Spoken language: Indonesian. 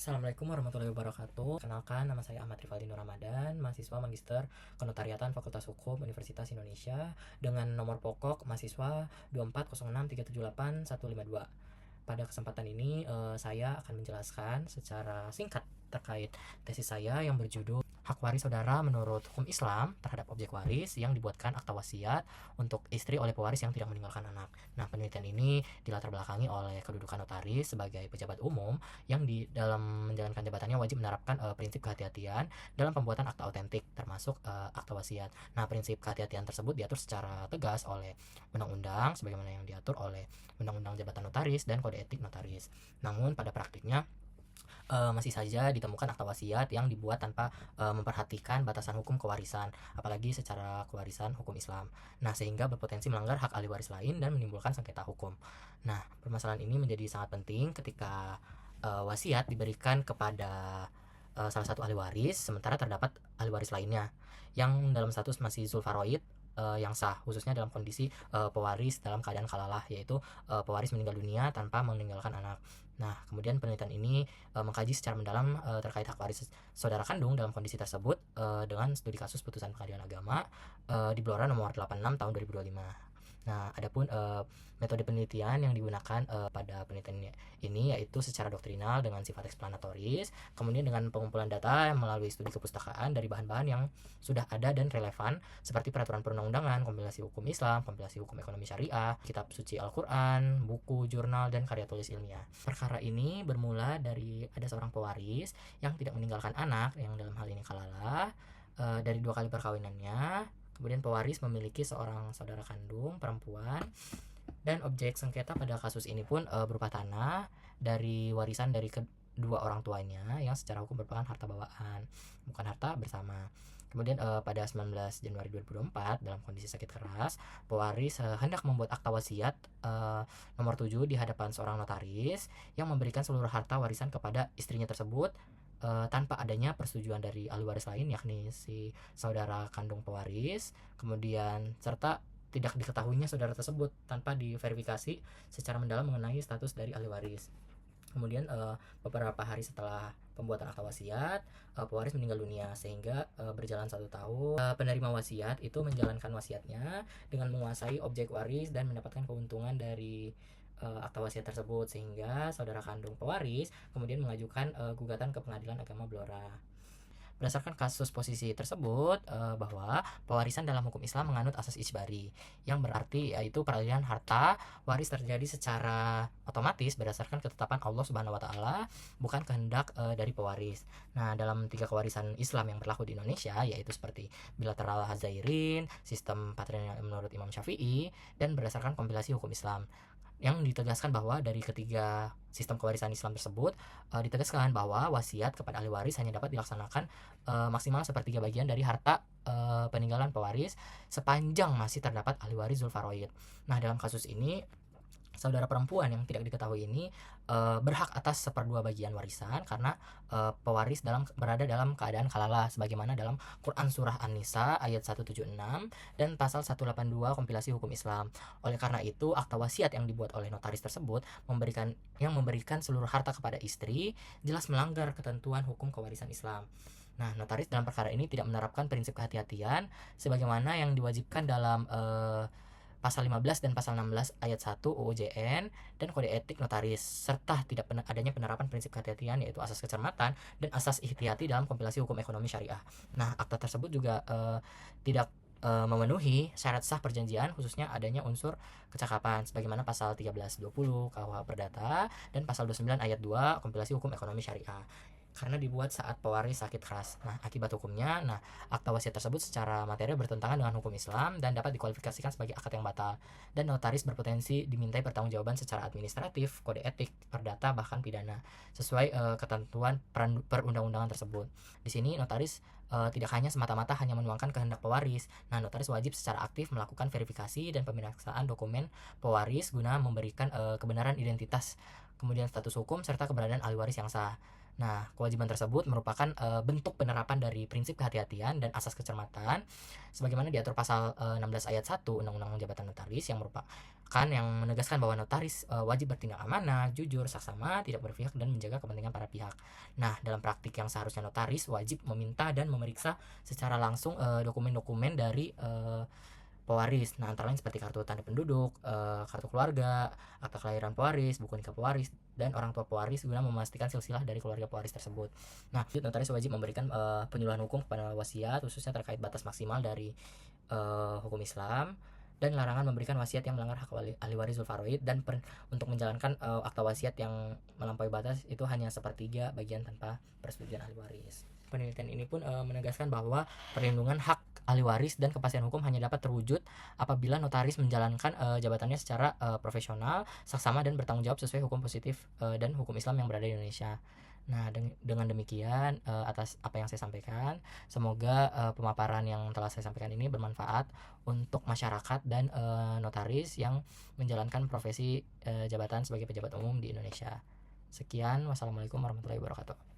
Assalamualaikum warahmatullahi wabarakatuh. Kenalkan, nama saya Ahmad Rifaldi Nur Ramadan, mahasiswa Magister Kenotariatan Fakultas Hukum Universitas Indonesia dengan nomor pokok mahasiswa 24063781152. Pada kesempatan ini saya akan menjelaskan secara singkat terkait tesis saya yang berjudul Hak waris saudara menurut hukum Islam terhadap objek waris yang dibuatkan akta wasiat untuk istri oleh pewaris yang tidak meninggalkan anak. Nah, penelitian ini dilatar belakangi oleh kedudukan notaris sebagai pejabat umum yang di dalam menjalankan jabatannya wajib menerapkan prinsip kehati-hatian dalam pembuatan akta otentik termasuk akta wasiat. Nah, prinsip kehati-hatian tersebut diatur secara tegas oleh undang-undang sebagaimana yang diatur oleh Undang-Undang Jabatan Notaris dan Kode Etik Notaris. Namun pada praktiknya masih saja ditemukan akta wasiat yang dibuat tanpa memperhatikan batasan hukum kewarisan, apalagi secara kewarisan hukum Islam. Nah, sehingga berpotensi melanggar hak ahli waris lain dan menimbulkan sengketa hukum. Nah, permasalahan ini menjadi sangat penting ketika wasiat diberikan kepada salah satu ahli waris, sementara terdapat ahli waris lainnya yang dalam status masih zulfaroid yang sah, khususnya dalam kondisi pewaris dalam keadaan kalalah, yaitu pewaris meninggal dunia tanpa meninggalkan anak. Nah, kemudian penelitian ini mengkaji secara mendalam terkait hak waris saudara kandung dalam kondisi tersebut dengan studi kasus putusan pengadilan agama di Blora nomor 86 tahun 2025. Nah, adapun metode penelitian yang digunakan pada penelitian ini yaitu secara doktrinal dengan sifat eksplanatoris, kemudian dengan pengumpulan data melalui studi kepustakaan dari bahan-bahan yang sudah ada dan relevan seperti peraturan perundang-undangan, kompilasi hukum Islam, kompilasi hukum ekonomi syariah, kitab suci Al-Quran, buku, jurnal, dan karya tulis ilmiah. Perkara ini bermula dari ada seorang pewaris yang tidak meninggalkan anak, yang dalam hal ini kalalah, dari 2 kali perkawinannya. Kemudian pewaris memiliki seorang saudara kandung perempuan, dan objek sengketa pada kasus ini pun berupa tanah dari warisan dari kedua orang tuanya yang secara hukum merupakan harta bawaan, bukan harta bersama. Kemudian pada 19 Januari 2024 dalam kondisi sakit keras, pewaris hendak membuat akta wasiat nomor 7 di hadapan seorang notaris yang memberikan seluruh harta warisan kepada istrinya tersebut tanpa adanya persetujuan dari ahli waris lain, yakni si saudara kandung pewaris, kemudian serta tidak diketahuinya saudara tersebut tanpa diverifikasi secara mendalam mengenai status dari ahli waris. Kemudian beberapa hari setelah pembuatan akta wasiat, pewaris meninggal dunia, sehingga berjalan 1 tahun penerima wasiat itu menjalankan wasiatnya dengan menguasai objek waris dan mendapatkan keuntungan dari akta wasiat tersebut, sehingga saudara kandung pewaris kemudian mengajukan gugatan ke Pengadilan Agama Blora. Berdasarkan kasus posisi tersebut bahwa pewarisan dalam hukum Islam menganut asas ijbari, yang berarti yaitu peralihan harta waris terjadi secara otomatis berdasarkan ketetapan Allah Subhanahu wa taala, bukan kehendak dari pewaris. Nah, dalam 3 kewarisan Islam yang berlaku di Indonesia yaitu seperti bilateral hazairin, sistem patrilineal menurut Imam Syafi'i, dan berdasarkan kompilasi hukum Islam, yang ditegaskan bahwa dari ketiga sistem kewarisan Islam tersebut ditegaskan bahwa wasiat kepada ahli waris hanya dapat dilaksanakan maksimal sepertiga bagian dari harta peninggalan pewaris sepanjang masih terdapat ahli waris zulfaroid. Nah, dalam kasus ini saudara perempuan yang tidak diketahui ini berhak atas 1/2 bagian warisan karena pewaris berada dalam keadaan kalalah sebagaimana dalam Quran Surah An-Nisa ayat 176 dan pasal 182 kompilasi hukum Islam. Oleh karena itu, akta wasiat yang dibuat oleh notaris tersebut memberikan seluruh harta kepada istri jelas melanggar ketentuan hukum kewarisan Islam. Nah, notaris dalam perkara ini tidak menerapkan prinsip kehati-hatian sebagaimana yang diwajibkan dalam pasal 15 dan pasal 16 ayat 1 UU JN dan Kode Etik Notaris, serta tidak adanya penerapan prinsip kehati-hatian yaitu asas kecermatan dan asas ihtiyati dalam kompilasi hukum ekonomi syariah. Nah, akta tersebut juga tidak memenuhi syarat sah perjanjian, khususnya adanya unsur kecakapan sebagaimana pasal 1320 KUH Perdata dan pasal 29 ayat 2 kompilasi hukum ekonomi syariah, karena dibuat saat pewaris sakit keras. Nah, akibat hukumnya, akta wasiat tersebut secara materi bertentangan dengan hukum Islam dan dapat dikualifikasikan sebagai akad yang batal, dan notaris berpotensi dimintai pertanggungjawaban secara administratif, kode etik, perdata, bahkan pidana sesuai ketentuan perundang-undangan tersebut. Di sini notaris tidak hanya semata-mata hanya menuangkan kehendak pewaris. Nah, notaris wajib secara aktif melakukan verifikasi dan pemeriksaan dokumen pewaris guna memberikan kebenaran identitas, kemudian status hukum serta keberadaan ahli waris yang sah. Nah, kewajiban tersebut merupakan bentuk penerapan dari prinsip kehati-hatian dan asas kecermatan sebagaimana diatur pasal 16 ayat 1 Undang-Undang Jabatan Notaris yang merupakan yang menegaskan bahwa notaris wajib bertindak amanah, jujur, saksama, tidak berpihak dan menjaga kepentingan para pihak. Nah, dalam praktik yang seharusnya notaris wajib meminta dan memeriksa secara langsung dokumen-dokumen dari pewaris. Nah, antara lain seperti kartu tanda penduduk, kartu keluarga, akta kelahiran pewaris, buku nikah pewaris, dan orang tua pewaris guna memastikan silsilah dari keluarga pewaris tersebut. Nah, notaris wajib memberikan penyuluhan hukum kepada wasiat khususnya terkait batas maksimal dari hukum Islam dan larangan memberikan wasiat yang melanggar hak ahli waris zulfaroid dan untuk menjalankan akta wasiat yang melampaui batas itu hanya sepertiga bagian tanpa persetujuan ahli waris. Penelitian ini pun menegaskan bahwa perlindungan hak ahli waris dan kepastian hukum hanya dapat terwujud apabila notaris menjalankan jabatannya secara profesional, saksama dan bertanggung jawab sesuai hukum positif dan hukum Islam yang berada di Indonesia. Nah, dengan demikian atas apa yang saya sampaikan, semoga pemaparan yang telah saya sampaikan ini bermanfaat untuk masyarakat dan notaris yang menjalankan profesi jabatan sebagai pejabat umum di Indonesia. Sekian, wassalamualaikum warahmatullahi wabarakatuh.